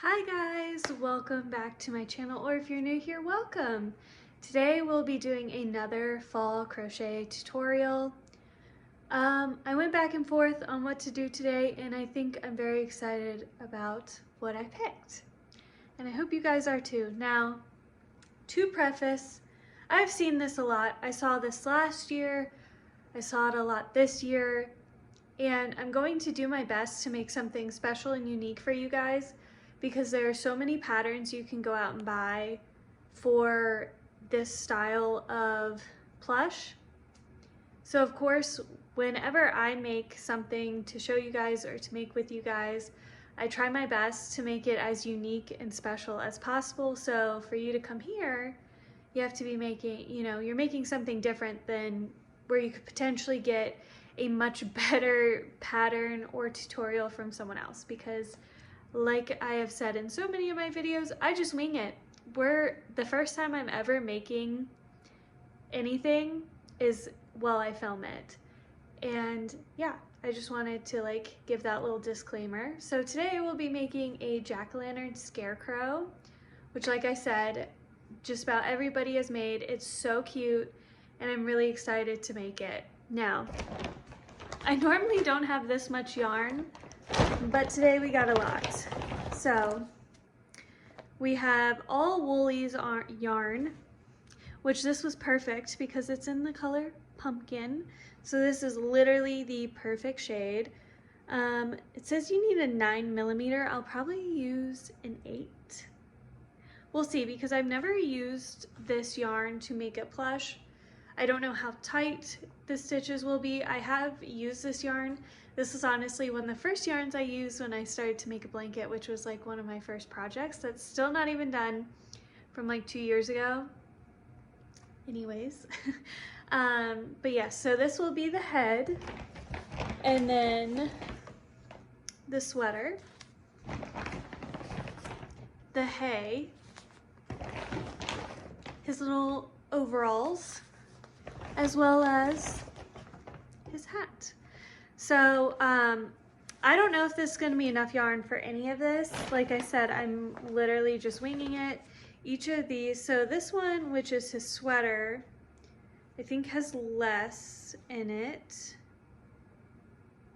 Hi guys, welcome back to my channel, or if you're new here, welcome. Today we'll be doing another fall crochet tutorial. I went back and forth on what to do today, and I think I'm very excited about what I picked. And I hope you guys are too. Now, to preface, I've seen this a lot. I saw this last year, I saw it a lot this year, and I'm going to do my best to make something special and unique for you guys, because there are so many patterns you can go out and buy for this style of plush. So of course, whenever I make something to show you guys or to make with you guys, I try my best to make it as unique and special as possible. So for you to come here, you have to be making, you're making something different than where you could potentially get a much better pattern or tutorial from someone else, because like I have said in so many of my videos, I just wing it. The first time I'm ever making anything is while I film it. And yeah, I just wanted to give that little disclaimer. So today we'll be making a jack-o'-lantern scarecrow, which, like I said, just about everybody has made. It's so cute and I'm really excited to make it. Now, I normally don't have this much yarn, but today we got a lot. So we have all Woolies yarn, which this was perfect because it's in the color pumpkin. So this is literally the perfect shade. It says you need a 9mm. I'll probably use an 8. We'll see, because I've never used this yarn to make a plush. I don't know how tight the stitches will be. I have used this yarn. This is honestly one of the first yarns I used when I started to make a blanket, which was like one of my first projects. That's still not even done, from like 2 years ago. Anyways, but yeah, so this will be the head, and then the sweater, the hay, his little overalls, as well as his hat. So I don't know if this is going to be enough yarn for any of this. Like I said, I'm literally just winging it. Each of these, so this one, which is his sweater, I think has less in it.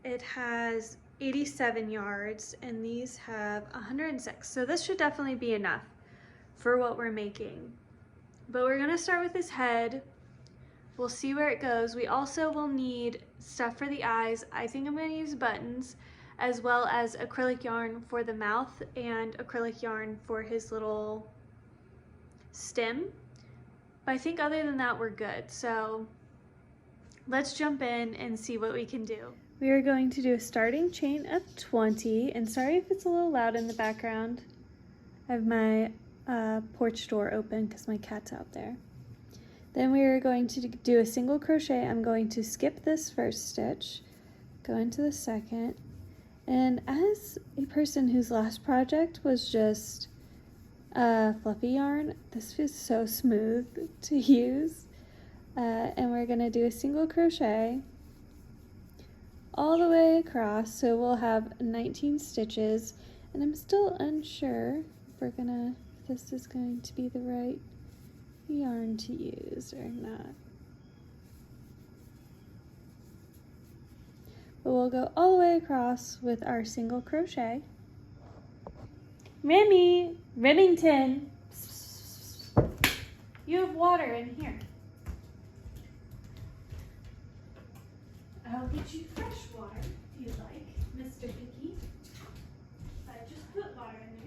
It has 87 yards and these have 106. So this should definitely be enough for what we're making. But we're going to start with his head. We'll see where it goes. We also will need stuff for the eyes. I think I'm going to use buttons, as well as acrylic yarn for the mouth and acrylic yarn for his little stem. But I think other than that, we're good. So let's jump in and see what we can do. We are going to do a starting chain of 20, and sorry if it's a little loud in the background. I have my porch door open because my cat's out there. Then we are going to do a single crochet. I'm going to skip this first stitch, go into the second, and as a person whose last project was just fluffy yarn, this feels so smooth to use. And we're going to do a single crochet all the way across, so we'll have 19 stitches, and I'm still unsure if this is going to be the right yarn to use or not. But we'll go all the way across with our single crochet. Mammy, Remington, you have water in here. I'll get you fresh water if you'd like, Mr. Picky. I just put water in there.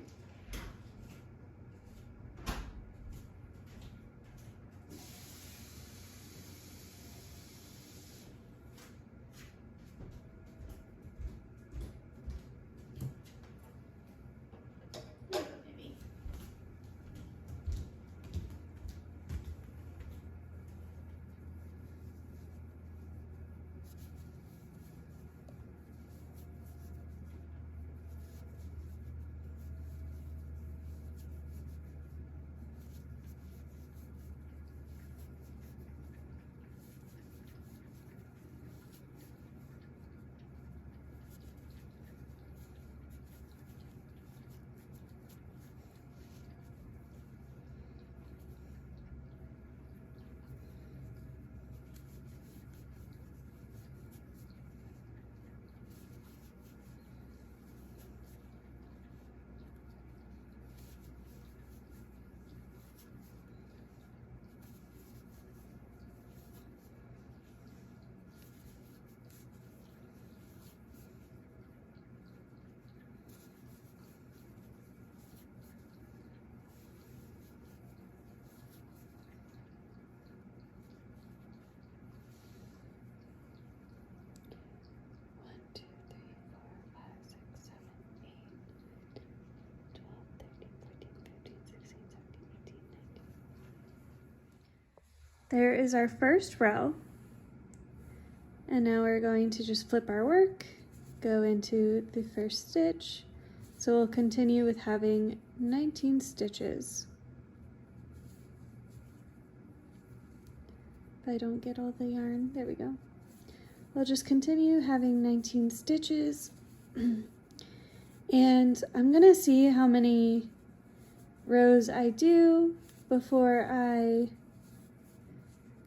There is our first row. And now we're going to just flip our work, go into the first stitch. So we'll continue with having 19 stitches. If I don't get all the yarn, there we go. We'll just continue having 19 stitches. And I'm gonna see how many rows I do before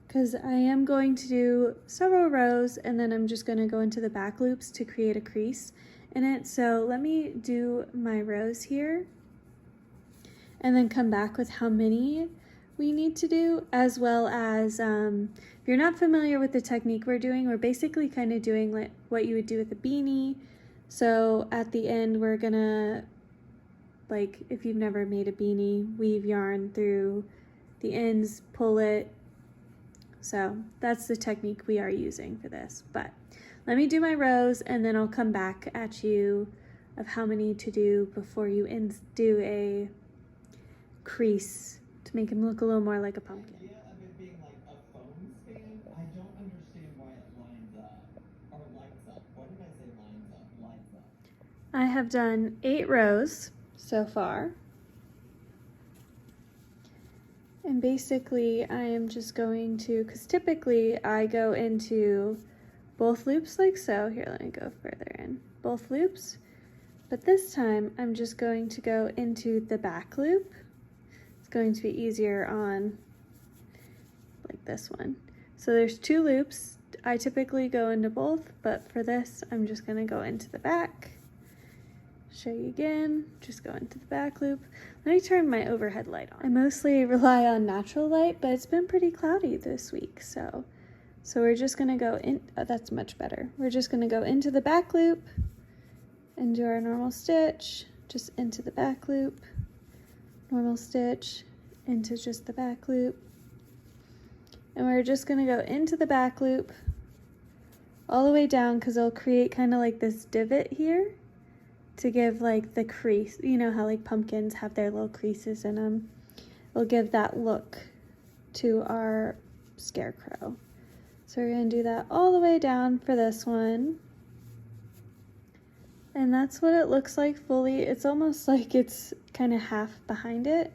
because I am going to do several rows and then I'm just gonna go into the back loops to create a crease in it. So let me do my rows here and then come back with how many we need to do, as well as if you're not familiar with the technique we're doing, we're basically kind of doing like what you would do with a beanie. So at the end we're gonna, like if you've never made a beanie, weave yarn through the ends, pull it. So that's the technique we are using for this. But let me do my rows and then I'll come back at you of how many to do before you do a crease to make him look a little more like a pumpkin. The idea of it being like a phone stand, I don't understand why it lines up or lights up. What did I say lines up? Lights up. I have done 8 rows so far. And basically I am just going to, because typically I go into both loops like so. Here, let me go further in. Both loops. But this time I'm just going to go into the back loop. It's going to be easier on like this one. So there's 2 loops. I typically go into both, but for this I'm just going to go into the back. Show you again, just go into the back loop. Let me turn my overhead light on. I mostly rely on natural light, but it's been pretty cloudy this week, so we're just gonna go in, oh, that's much better. We're just gonna go into the back loop and do our normal stitch, just into the back loop, normal stitch, into just the back loop. And we're just gonna go into the back loop all the way down because it'll create kind of like this divot here to give like the crease. You know how like pumpkins have their little creases in them? We'll give that look to our scarecrow. So we're gonna do that all the way down for this one. And that's what it looks like fully. It's almost like it's kind of half behind it.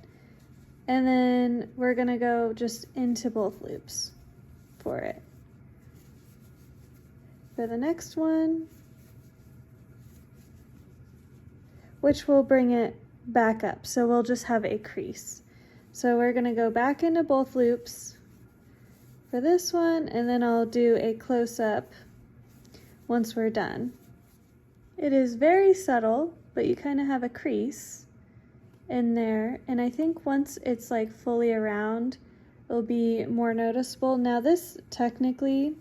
And then we're gonna go just into both loops for it. For the next one, which will bring it back up. So we'll just have a crease. So we're gonna go back into both loops for this one, and then I'll do a close-up once we're done. It is very subtle, but you kind of have a crease in there, and I think once it's like fully around, it'll be more noticeable. Now this technically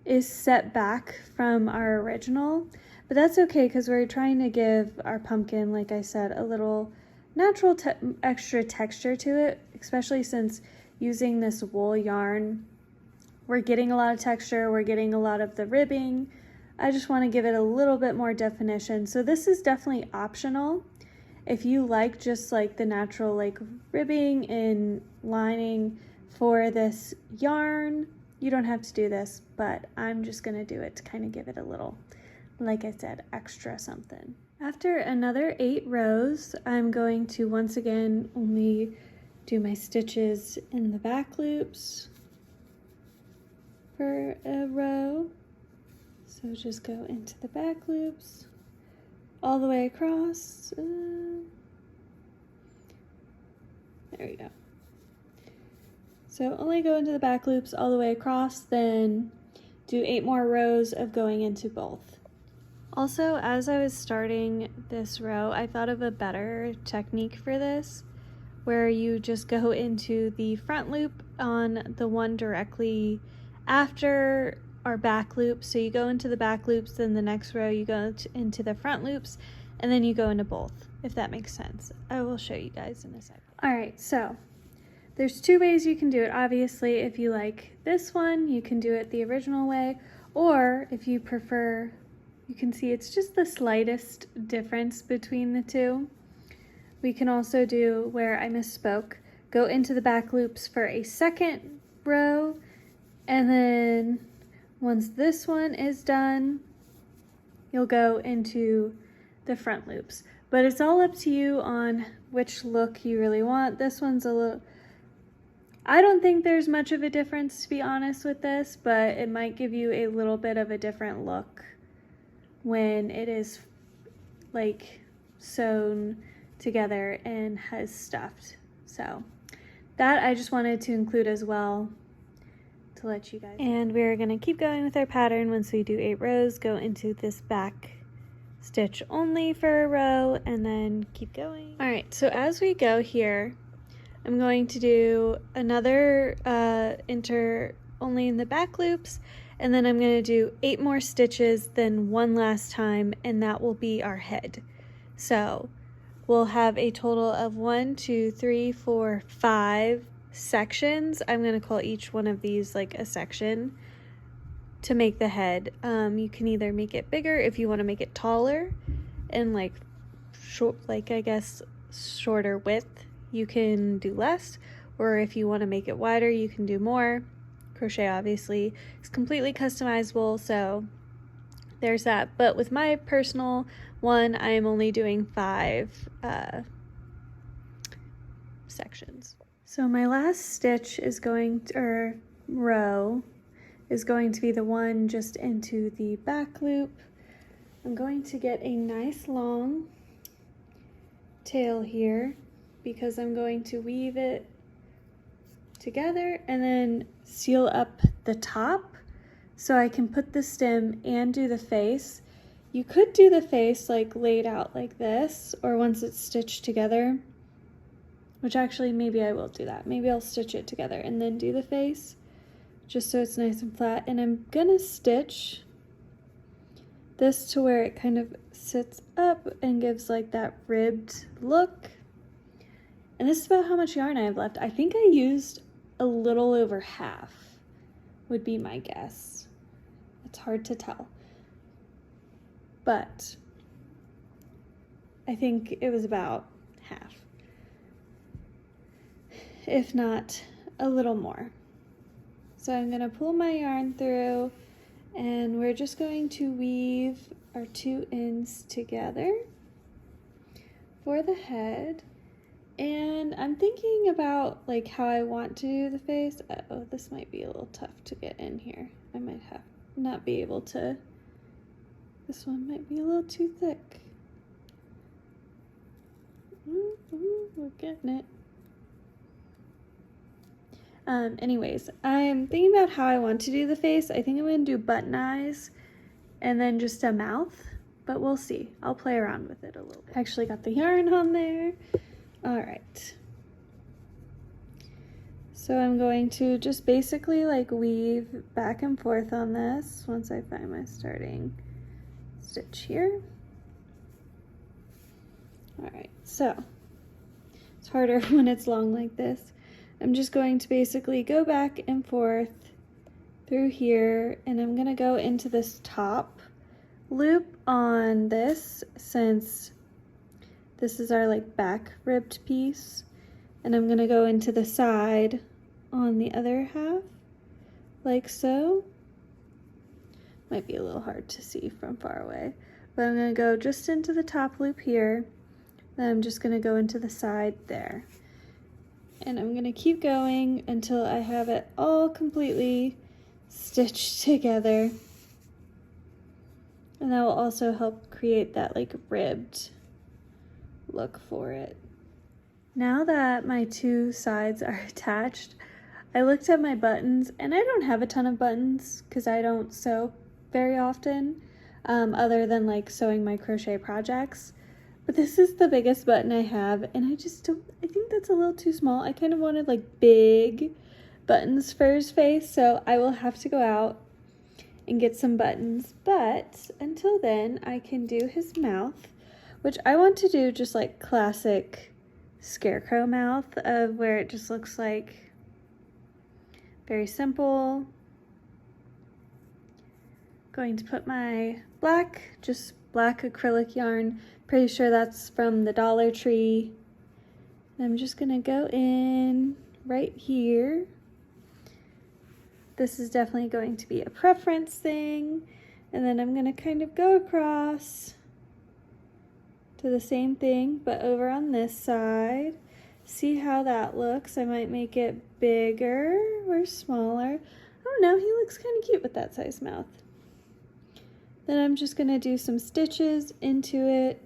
is set back from our original, but that's okay because we're trying to give our pumpkin, like I said, a little natural extra texture to it, especially since using this wool yarn, we're getting a lot of texture, we're getting a lot of the ribbing. I just want to give it a little bit more definition. So this is definitely optional. If you like just like the natural like ribbing and lining for this yarn, you don't have to do this, but I'm just gonna do it to kind of give it a little, like I said, extra something. After another 8 rows, I'm going to once again only do my stitches in the back loops for a row. So just go into the back loops all the way across. There we go. So only go into the back loops all the way across, then do 8 more rows of going into both. Also, as I was starting this row, I thought of a better technique for this, where you just go into the front loop on the one directly after our back loop. So you go into the back loops, then the next row you go into the front loops, and then you go into both, if that makes sense. I will show you guys in a second. All right, so there's 2 ways you can do it. Obviously, if you like this one, you can do it the original way, or if you prefer, you can see it's just the slightest difference between the two. We can also do where I misspoke. go into the back loops for a second row, and then once this one is done, you'll go into the front loops. But it's all up to you on which look you really want. This one's a little, I don't think there's much of a difference, to be honest with this, but it might give you a little bit of a different look when it is like sewn together and has stuffed. So that I just wanted to include as well to let you guys. And we're gonna keep going with our pattern. Once we do 8 rows, go into this back stitch only for a row and then keep going. All right, so as we go here, I'm going to do another enter only in the back loops, and then I'm going to do 8 more stitches than one last time, and that will be our head. So we'll have a total of 1, 2, 3, 4, 5 sections. I'm going to call each one of these like a section to make the head. You can either make it bigger if you want to make it taller and like short, like I guess shorter width, you can do less, or if you want to make it wider, you can do more. Crochet obviously is completely customizable, so there's that. But with my personal one, I am only doing 5 sections. So my last stitch is going to, or row is going to be the one just into the back loop. I'm going to get a nice long tail here because I'm going to weave it together and then seal up the top so I can put the stem and do the face. You could do the face like laid out like this, or once it's stitched together, which actually maybe I will do that. Maybe I'll stitch it together and then do the face just so it's nice and flat. And I'm gonna stitch this to where it kind of sits up and gives like that ribbed look. And this is about how much yarn I have left. I think I used a little over half, would be my guess. It's hard to tell. But I think it was about half, if not a little more. So I'm gonna pull my yarn through and we're just going to weave our 2 ends together for the head. And I'm thinking about like how I want to do the face. Oh, this might be a little tough to get in here. I might have not be able to. This one might be a little too thick. We're getting it. Anyways, I'm thinking about how I want to do the face. I think I'm gonna do button eyes and then just a mouth, but we'll see. I'll play around with it a little bit. I actually got the yarn on there. All right, so I'm going to just basically like weave back and forth on this once I find my starting stitch here. All right, so it's harder when it's long like this. I'm just going to basically go back and forth through here, and I'm gonna go into this top loop on this since this is our like back ribbed piece, and I'm gonna go into the side on the other half like so. Might be a little hard to see from far away, but I'm gonna go just into the top loop here, then I'm just gonna go into the side there, and I'm gonna keep going until I have it all completely stitched together, and that will also help create that like ribbed look for it. Now that my 2 sides are attached, I looked at my buttons, and I don't have a ton of buttons because I don't sew very often, other than like sewing my crochet projects. But this is the biggest button I have, and I think that's a little too small. I kind of wanted like big buttons for his face, so I will have to go out and get some buttons. But until then, I can do his mouth, which I want to do just like classic Scarecrow mouth, of where it just looks like very simple. Going to put my just black acrylic yarn. Pretty sure that's from the Dollar Tree. I'm just gonna go in right here. This is definitely going to be a preference thing. And then I'm gonna kind of go across to the same thing, but over on this side. See how that looks. I might make it bigger or smaller. I don't know, he looks kind of cute with that size mouth. Then I'm just gonna do some stitches into it.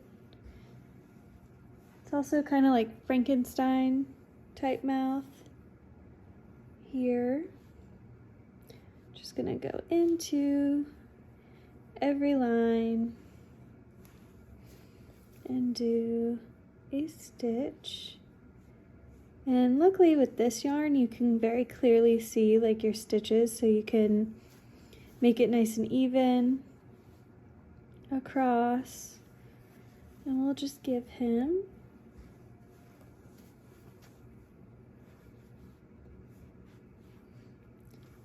It's also kind of like Frankenstein type mouth here. Just gonna go into every line and do a stitch. And luckily with this yarn you can very clearly see like your stitches, so you can make it nice and even across. And we'll just give him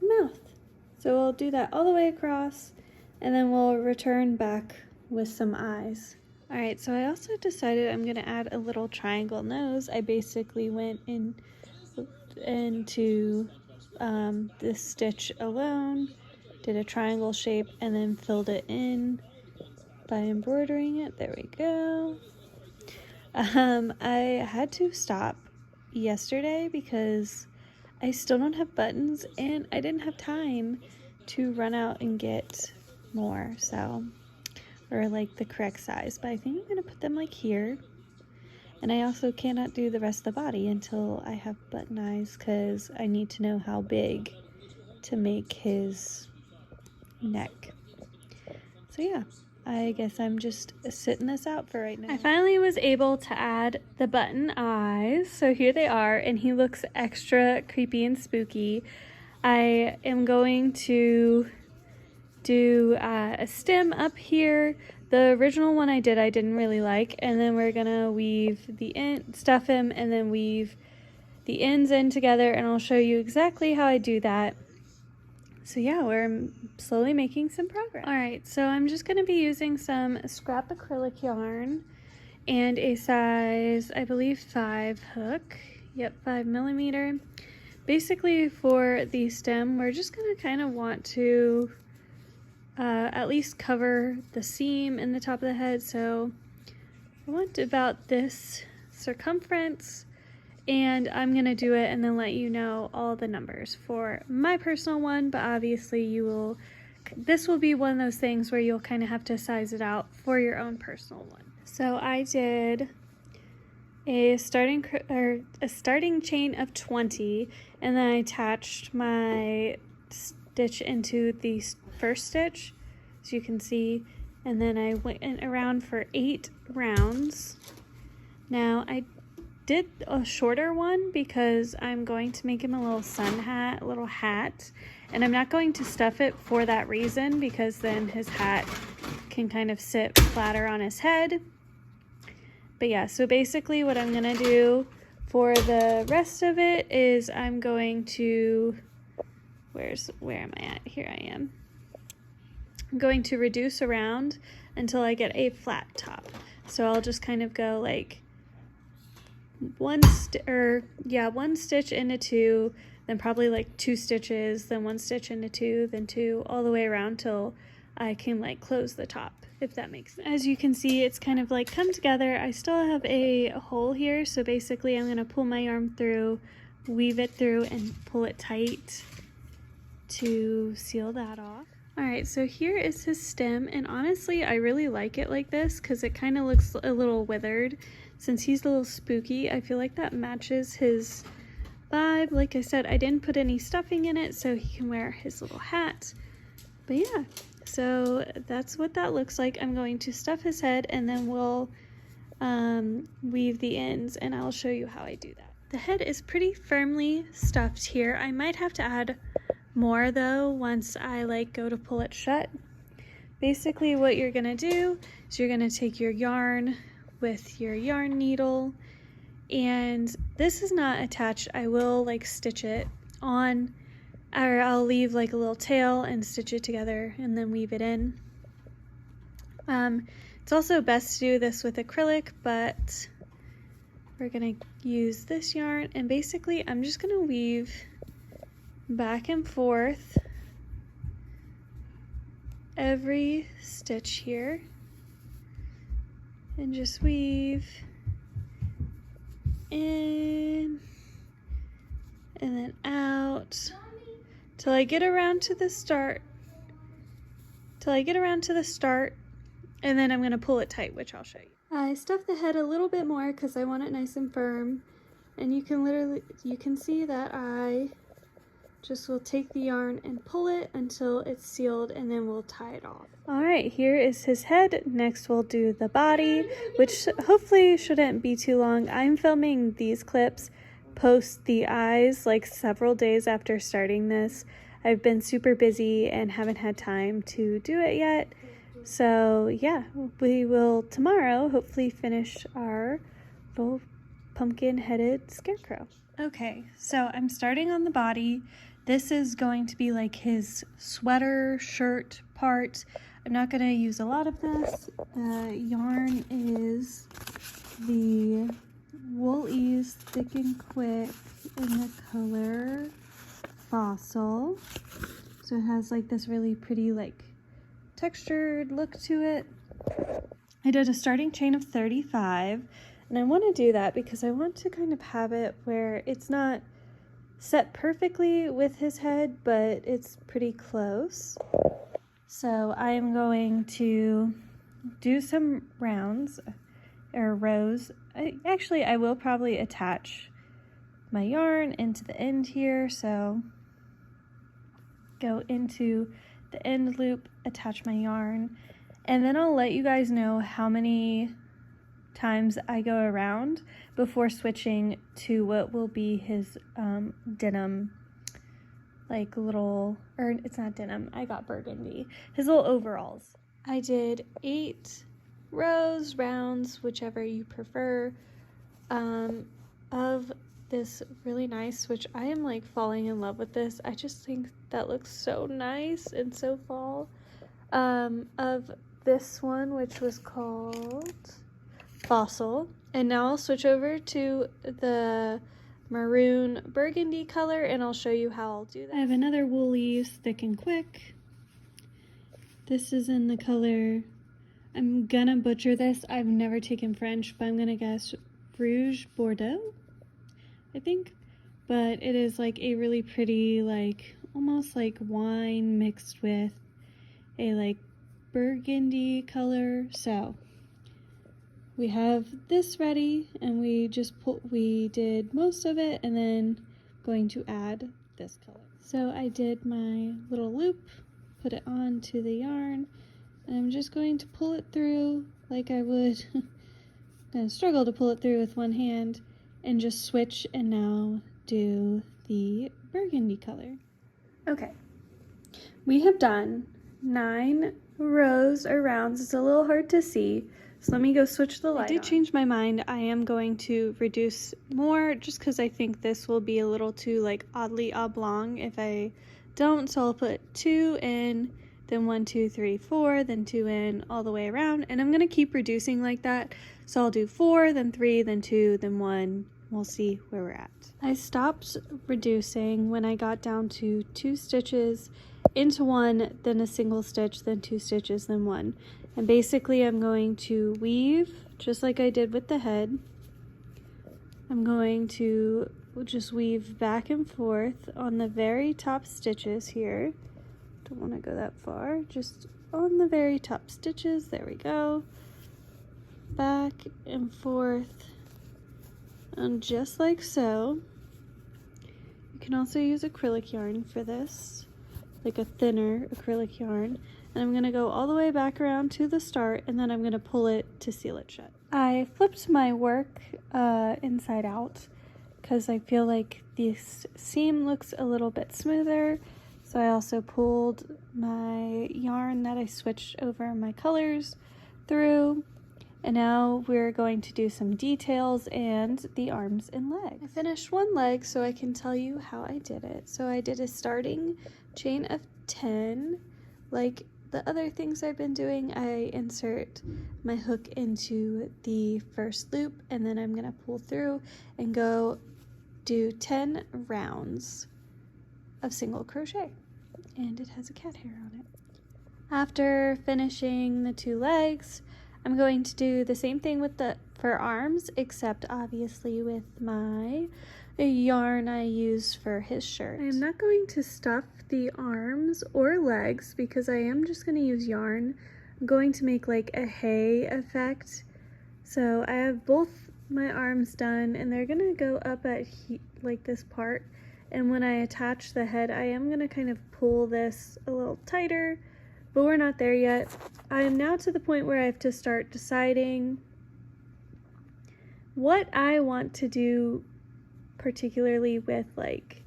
a mouth. So we'll do that all the way across, and then we'll return back with some eyes. All right, so I also decided I'm gonna add a little triangle nose. I basically went into this stitch alone, did a triangle shape, and then filled it in by embroidering it. There we go. I had to stop yesterday because I still don't have buttons and I didn't have time to run out and get more, so, or like the correct size, but I think I'm gonna put them like here. And I also cannot do the rest of the body until I have button eyes because I need to know how big to make his neck. So yeah, I guess I'm just sitting this out for right now. I finally was able to add the button eyes. So here they are, and he looks extra creepy and spooky. I am going to do a stem up here. The original one I didn't really like, and then we're gonna weave the end, stuff him, and then weave the ends in together, and I'll show you exactly how I do that. So yeah, we're slowly making some progress. All right, so I'm just gonna be using some scrap acrylic yarn and a size, I believe 5 hook. Yep, 5mm. Basically for the stem, we're just gonna kind of want to at least cover the seam in the top of the head. So I want about this circumference, and I'm gonna do it and then let you know all the numbers for my personal one, but obviously this will be one of those things where you'll kind of have to size it out for your own personal one. So I did a starting chain of 20, and then I attached my stitch into the first stitch, as you can see, and then I went around for 8 rounds. Now I did a shorter one because I'm going to make him a little sun hat, a little hat, and I'm not going to stuff it for that reason, because then his hat can kind of sit flatter on his head. But yeah, so basically what I'm gonna do for the rest of it is I'm going to, where am I at? Here I am. I'm going to reduce around until I get a flat top. So I'll just kind of go like one stitch into 2, then probably like 2 stitches, then 1 stitch into 2, then 2, all the way around till I can like close the top, if that makes sense. As you can see, it's kind of like come together. I still have a hole here, so basically I'm gonna pull my yarn through, weave it through, and pull it tight to seal that off. All right, so here is his stem, and honestly I really like it like this because it kind of looks a little withered. Since he's a little spooky, I feel like that matches his vibe. Like I said, I didn't put any stuffing in it so he can wear his little hat. But yeah, so that's what that looks like. I'm going to stuff his head, and then we'll weave the ends, and I'll show you how I do that. The head is pretty firmly stuffed here. I might have to add more though once I like go to pull it shut. Basically what you're gonna do is you're gonna take your yarn with your yarn needle, and this is not attached. I will like stitch it on, or I'll leave like a little tail and stitch it together and then weave it in. It's also best to do this with acrylic, but we're gonna use this yarn, and basically I'm just gonna weave back and forth every stitch here, and just weave in and then out till I get around to the start, and then I'm gonna pull it tight, which I'll show you. I stuffed the head a little bit more because I want it nice and firm, and you can see that I just will take the yarn and pull it until it's sealed, and then we'll tie it off. All right, here is his head. Next we'll do the body, which hopefully shouldn't be too long. I'm filming these clips post the eyes like several days after starting this. I've been super busy and haven't had time to do it yet. So yeah, we will tomorrow hopefully finish our little pumpkin-headed scarecrow. Okay, so I'm starting on the body. This is going to be like his sweater shirt part. I'm not going to use a lot of this. The yarn is the Wool Ease Thick and Quick in the color Fossil. So it has like this really pretty like textured look to it. I did a starting chain of 35, and I want to do that because I want to kind of have it where it's not set perfectly with his head, but it's pretty close. So I'm going to do some rounds or rows. I will probably attach my yarn into the end here, so go into the end loop, attach my yarn, and then I'll let you guys know how many times I go around before switching to what will be his denim, like little, or it's not denim, I got burgundy, his little overalls. I did 8 rows, rounds, whichever you prefer, of this really nice, which I am like falling in love with this. I just think that looks so nice and so fall, of this one, which was called Fossil. And now I'll switch over to the maroon burgundy color, and I'll show you how I'll do that. I have another Wool Ease Thick and Quick. This is in the color, I'm gonna butcher this, I've never taken French, but I'm gonna guess Rouge Bordeaux, I think. But it is like a really pretty, like almost like wine mixed with a like burgundy color. So we have this ready, and we did most of it, and then going to add this color. So I did my little loop, put it onto the yarn, and I'm just going to pull it through like I would. I'm gonna struggle to pull it through with one hand, and just switch and now do the burgundy color. Okay, we have done 9 rows or rounds. It's a little hard to see, so let me go switch the light. I did change my mind. I am going to reduce more just because I think this will be a little too like oddly oblong if I don't. So I'll put 2 in, then 1, 2, 3, 4, then 2 in, all the way around, and I'm gonna keep reducing like that. So I'll do 4, then 3, then 2, then 1. We'll see where we're at. I stopped reducing when I got down to 2 stitches into 1, then a single stitch, then 2 stitches, then 1. And basically I'm going to weave just like I did with the head. I'm going to just weave back and forth on the very top stitches here. Don't want to go that far, just on the very top stitches. There we go. Back and forth, and just like so. You can also use acrylic yarn for this, like a thinner acrylic yarn. And I'm gonna go all the way back around to the start, and then I'm gonna pull it to seal it shut. I flipped my work inside out because I feel like this seam looks a little bit smoother. So I also pulled my yarn that I switched over my colors through. And now we're going to do some details and the arms and legs. I finished one leg so I can tell you how I did it. So I did a starting chain of 10, like the other things I've been doing, I insert my hook into the first loop, and then I'm gonna pull through and go do 10 rounds of single crochet. And it has a cat hair on it. After finishing the 2 legs, I'm going to do the same thing with for arms, except obviously with my yarn I use for his shirt. I am not going to stuff the arms or legs because I am just going to use yarn. I'm going to make like a hay effect. So I have both my arms done, and they're going to go up at like this part. And when I attach the head, I am going to kind of pull this a little tighter, but we're not there yet. I am now to the point where I have to start deciding what I want to do, particularly with like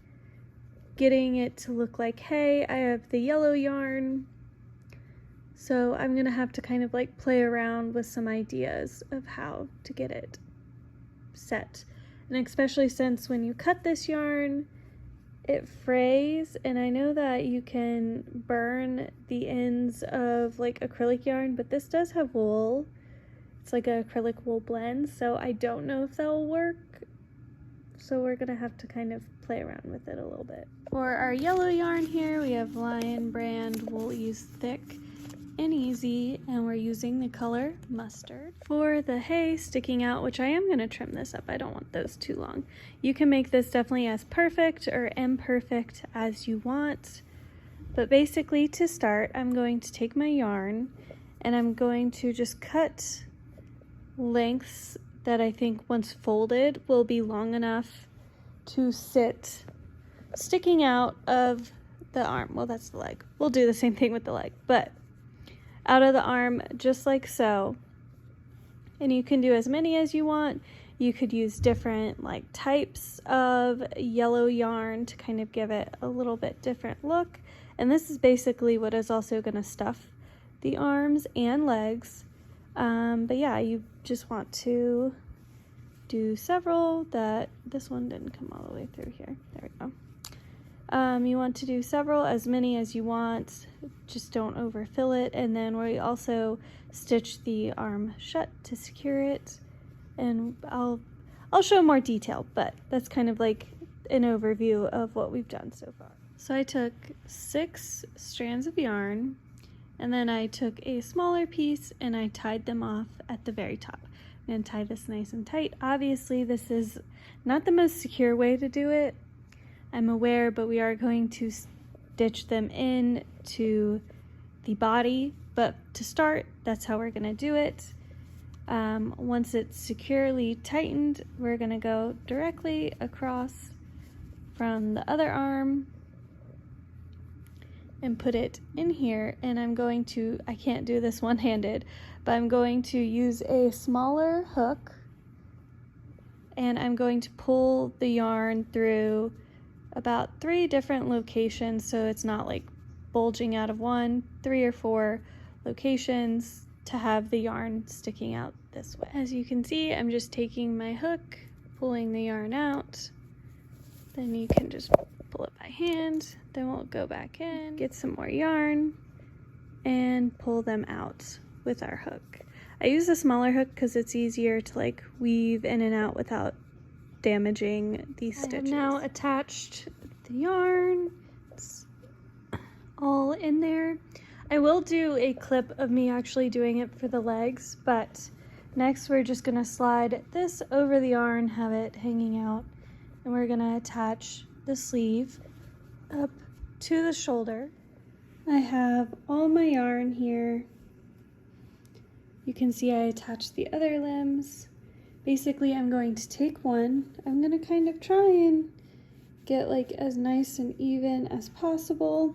getting it to look like hay. I have the yellow yarn, so I'm gonna have to kind of like play around with some ideas of how to get it set. And especially since when you cut this yarn, it frays, and I know that you can burn the ends of like acrylic yarn, but this does have wool. It's like an acrylic wool blend, so I don't know if that will work. So we're gonna have to kind of play around with it a little bit. For our yellow yarn here, we have Lion brand Wool Ease Thick and Easy, and we're using the color Mustard. For the hay sticking out, which I am gonna trim this up, I don't want those too long. You can make this definitely as perfect or imperfect as you want. But basically, to start, I'm going to take my yarn and I'm going to just cut lengths that I think once folded will be long enough to sit sticking out of the arm. Well, that's the leg. We'll do the same thing with the leg, but out of the arm just like so. And you can do as many as you want. You could use different like types of yellow yarn to kind of give it a little bit different look. And this is basically what is also going to stuff the arms and legs. But yeah, you just want to do several. This one didn't come all the way through here. There we go. You want to do several, as many as you want, just don't overfill it. And then we also stitch the arm shut to secure it, and I'll show more detail, but that's kind of like an overview of what we've done so far. So I took 6 strands of yarn, and then I took a smaller piece and I tied them off at the very top. I'm going to tie this nice and tight. Obviously, this is not the most secure way to do it, I'm aware, but we are going to stitch them in to the body. But to start, that's how we're going to do it. Once it's securely tightened, we're going to go directly across from the other arm and put it in here. And I'm going to, I can't do this one-handed, but I'm going to use a smaller hook, and I'm going to pull the yarn through about 3 different locations, so it's not like bulging out of one, 3 or 4 locations to have the yarn sticking out this way. As you can see, I'm just taking my hook, pulling the yarn out, then you can just pull it by hand, then we'll go back in, get some more yarn, and pull them out with our hook. I use a smaller hook because it's easier to like weave in and out without damaging these stitches. I have now attached the yarn. It's all in there. I will do a clip of me actually doing it for the legs, but next we're just gonna slide this over the yarn, have it hanging out, and we're gonna attach the sleeve up to the shoulder. I have all my yarn here. You can see I attached the other limbs. Basically, I'm going to take one. I'm going to kind of try and get like as nice and even as possible.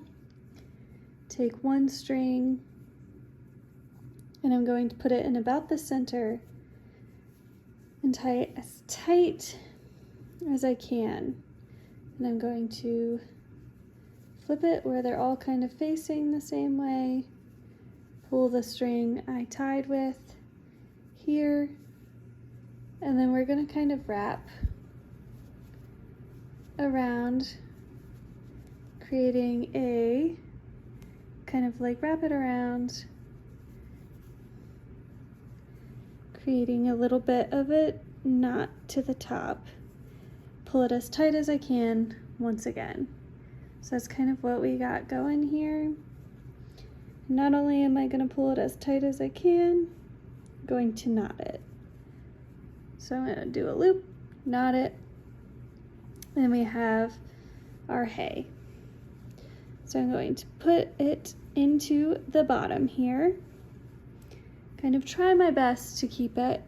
Take one string, and I'm going to put it in about the center and tie it as tight as I can. And I'm going to flip it where they're all kind of facing the same way. Pull the string I tied with here. And then we're going to kind of wrap around, creating a kind of like wrap it around, creating a little bit of a knot to the top. Pull it as tight as I can once again. So that's kind of what we got going here. Not only am I going to pull it as tight as I can, I'm going to knot it. So I'm going to do a loop, knot it, then we have our hay. So I'm going to put it into the bottom here. Kind of try my best to keep it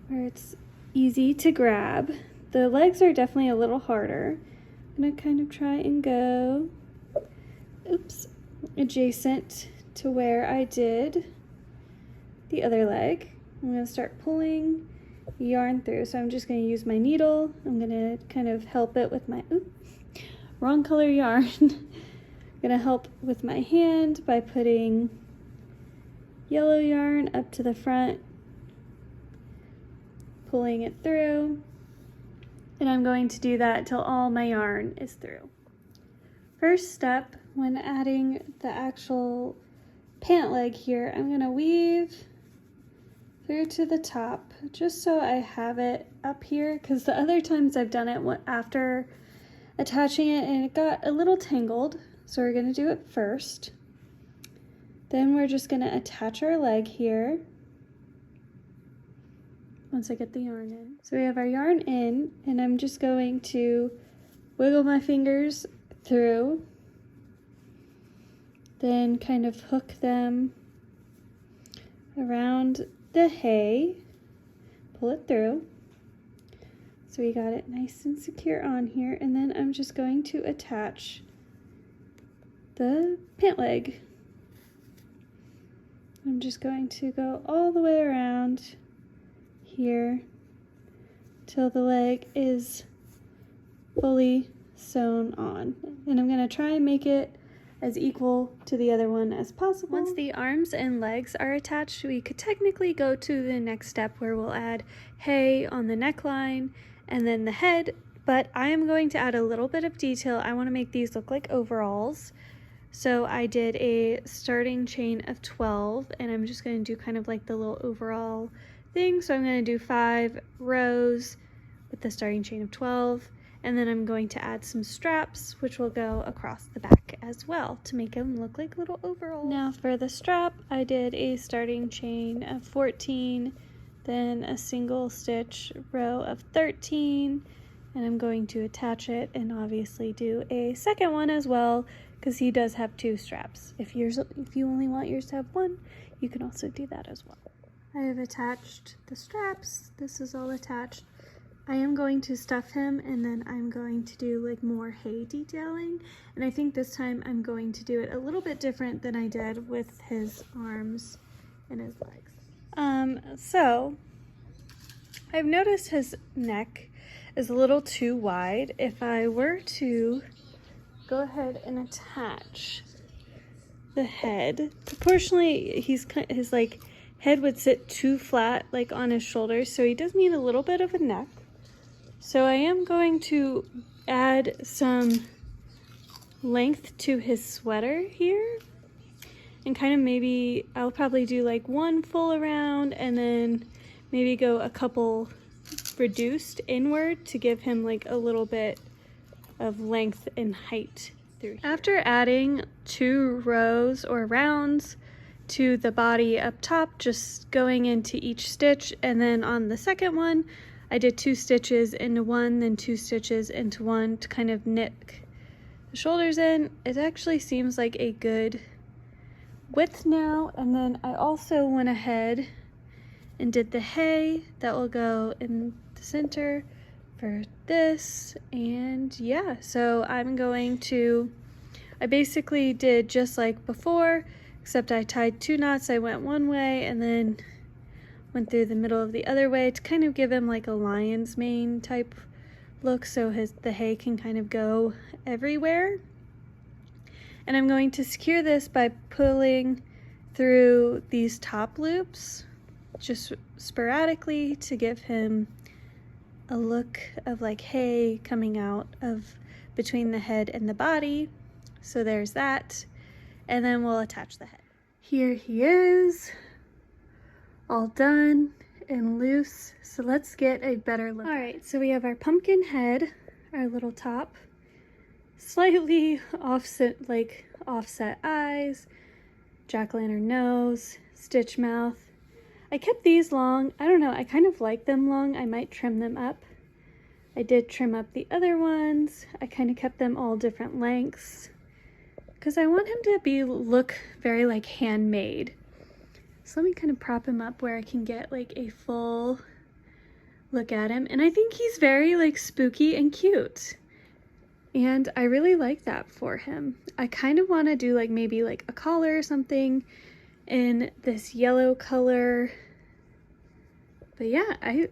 where it's easy to grab. The legs are definitely a little harder. I'm gonna kind of try and go, oops, adjacent to where I did the other leg. I'm gonna start pulling yarn through. So I'm just gonna use my needle. I'm gonna kind of help it with my, wrong color yarn. I'm gonna help with my hand by putting yellow yarn up to the front, pulling it through. And I'm going to do that till all my yarn is through. First step, when adding the actual pant leg here, I'm gonna weave through to the top, just so I have it up here, because the other times I've done it after attaching it and it got a little tangled. So we're gonna do it first. Then we're just gonna attach our leg here once I get the yarn in. So we have our yarn in, and I'm just going to wiggle my fingers through, then kind of hook them around the hay, pull it through. So we got it nice and secure on here, and then I'm just going to attach the pant leg. I'm just going to go all the way around here till the leg is fully sewn on. And I'm going to try and make it as equal to the other one as possible. Once the arms and legs are attached, we could technically go to the next step where we'll add hay on the neckline and then the head, but I am going to add a little bit of detail. I want to make these look like overalls. So I did a starting chain of 12, and I'm just going to do kind of like the little overall thing. So I'm going to do 5 rows with the starting chain of 12, and then I'm going to add some straps, which will go across the back as well to make them look like little overalls. Now for the strap, I did a starting chain of 14, then a single stitch row of 13, and I'm going to attach it and obviously do a second one as well, because he does have 2 straps. If you only want yours to have 1, you can also do that as well. I have attached the straps. This is all attached. I am going to stuff him, and then I'm going to do like more hay detailing. And I think this time I'm going to do it a little bit different than I did with his arms and his legs. So I've noticed his neck is a little too wide. If I were to go ahead and attach the head, proportionally his like head would sit too flat like on his shoulders, so he does need a little bit of a neck. So I am going to add some length to his sweater here, and kind of maybe I'll probably do like 1 full around and then maybe go a couple reduced inward to give him like a little bit of length and height through here. After adding 2 rows or rounds to the body up top, just going into each stitch, and then on the second one I did 2 stitches into one, then 2 stitches into one to kind of knit the shoulders in. It actually seems like a good width now. And then I also went ahead and did the hay that will go in the center for this. And yeah, so I basically did just like before, except I tied 2 knots. I went one way and then went through the middle of the other way to kind of give him like a lion's mane type look, so the hay can kind of go everywhere. And I'm going to secure this by pulling through these top loops just sporadically to give him a look of like hay coming out of between the head and the body. So there's that. and then we'll attach the head. Here he is, all done and loose. So let's get a better look. All right, so we have our pumpkin head, our little top, slightly offset eyes, jack-o'-lantern nose, stitch mouth. I kept these long. I don't know, I kind of like them long. I might trim them up. I did trim up the other ones. I kind of kept them all different lengths because I want him to look very like handmade. So let me kind of prop him up where I can get like a full look at him. And I think he's very like spooky and cute. And I really like that for him. I kind of want to do like maybe like a collar or something in this yellow color. But yeah, I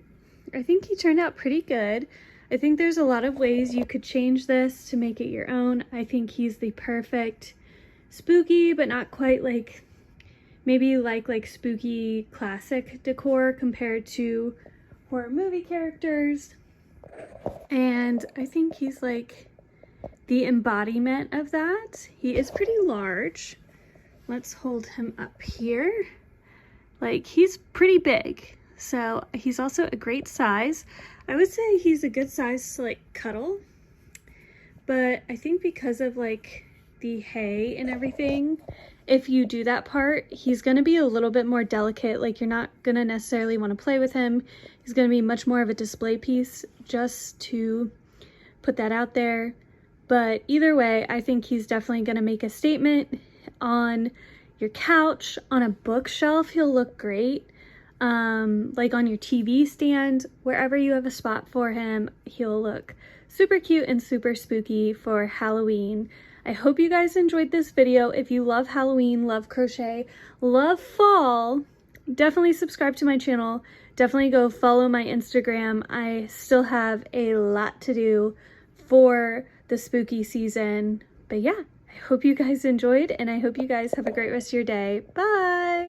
think he turned out pretty good. I think there's a lot of ways you could change this to make it your own. I think he's the perfect spooky, but not quite like, maybe like spooky classic decor compared to horror movie characters. And I think he's like the embodiment of that. He is pretty large. Let's hold him up here. Like, he's pretty big. So he's also a great size. I would say he's a good size to like cuddle, but I think because of like the hay and everything, if you do that part, he's going to be a little bit more delicate. Like, you're not going to necessarily want to play with him. He's going to be much more of a display piece, just to put that out there. But either way, I think he's definitely going to make a statement on your couch, on a bookshelf. He'll look great. Like on your TV stand, wherever you have a spot for him, he'll look super cute and super spooky for Halloween. I hope you guys enjoyed this video. If you love Halloween, love crochet, love fall, definitely subscribe to my channel. Definitely go follow my Instagram. I still have a lot to do for the spooky season. But yeah, I hope you guys enjoyed, and I hope you guys have a great rest of your day. Bye!